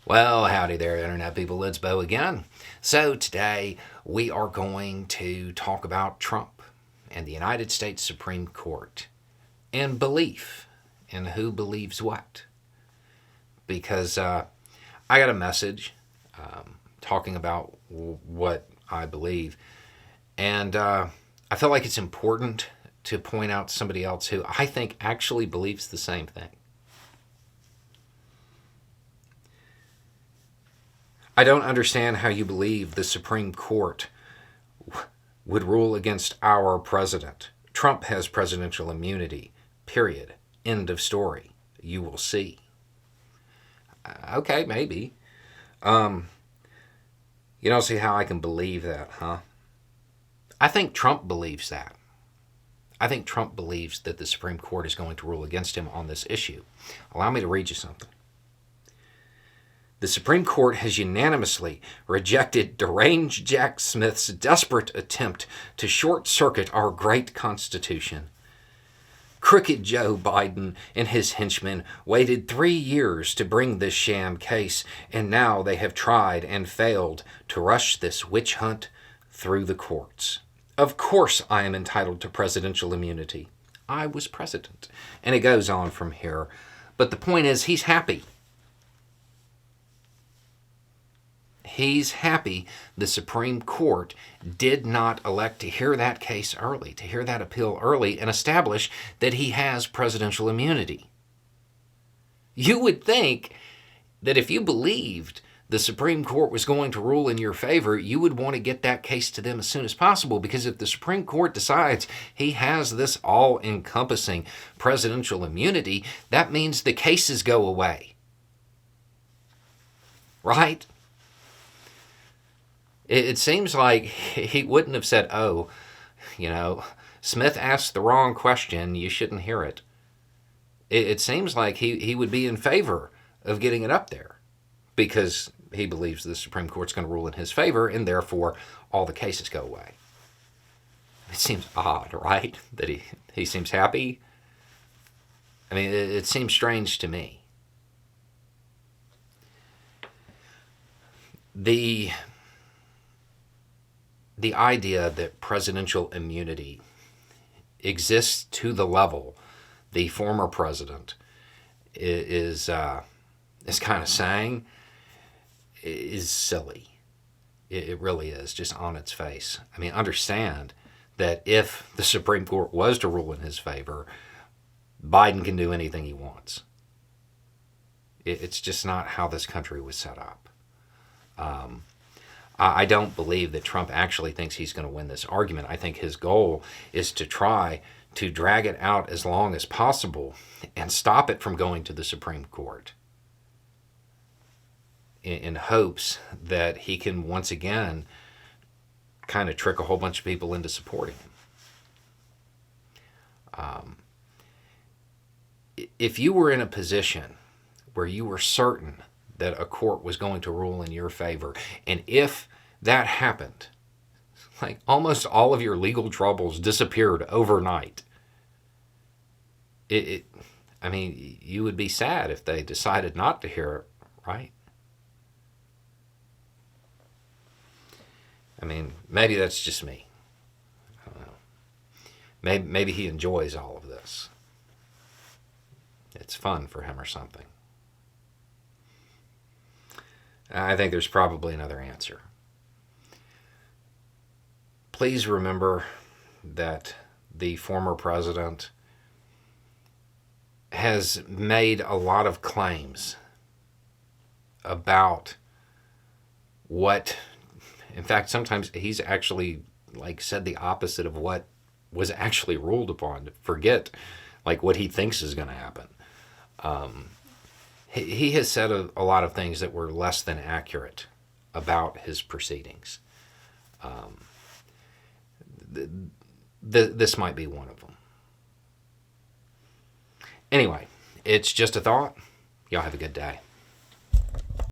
Well, howdy there, Internet people. It's Bo again. So, today we are going to talk about Trump and the United States Supreme Court and belief and who believes what. Because I got a message talking about what I believe, and I feel like it's important to point out somebody else who I think actually believes the same thing. I don't understand how you believe the Supreme Court would rule against our president. Trump has presidential immunity, period. End of story. You will see. Okay, maybe. You don't see how I can believe that, huh? I think Trump believes that. I think Trump believes that the Supreme Court is going to rule against him on this issue. Allow me to read you something. The Supreme Court has unanimously rejected deranged Jack Smith's desperate attempt to short-circuit our great Constitution. Crooked Joe Biden and his henchmen waited 3 years to bring this sham case, and now they have tried and failed to rush this witch hunt through the courts. Of course I am entitled to presidential immunity. I was president. And it goes on from here. But the point is, he's happy. He's happy the Supreme Court did not elect to hear that case early, to hear that appeal early, and establish that he has presidential immunity. You would think that if you believed the Supreme Court was going to rule in your favor, you would want to get that case to them as soon as possible, because if the Supreme Court decides he has this all-encompassing presidential immunity, that means the cases go away. Right? It seems like he wouldn't have said, Smith asked the wrong question, you shouldn't hear it. It seems like he would be in favor of getting it up there because he believes the Supreme Court's going to rule in his favor, and therefore all the cases go away. It seems odd, right? That he seems happy. I mean, it seems strange to me. The idea that presidential immunity exists to the level the former president is kind of saying is silly. It really is, just on its face. I mean, understand that if the Supreme Court was to rule in his favor, Biden can do anything he wants. It's just not how this country was set up. I don't believe that Trump actually thinks he's going to win this argument. I think his goal is to try to drag it out as long as possible and stop it from going to the Supreme Court in hopes that he can once again kind of trick a whole bunch of people into supporting him. If you were in a position where you were certain that a court was going to rule in your favor, and if that happened, like almost all of your legal troubles disappeared overnight. I mean, you would be sad if they decided not to hear it, right? I mean, maybe that's just me. I don't know. Maybe he enjoys all of this. It's fun for him or something. I think there's probably another answer. Please remember that the former president has made a lot of claims about what, in fact, sometimes he's actually said the opposite of what was actually ruled upon. Forget what he thinks is going to happen. He has said a lot of things that were less than accurate about his proceedings. This might be one of them. Anyway, it's just a thought. Y'all have a good day.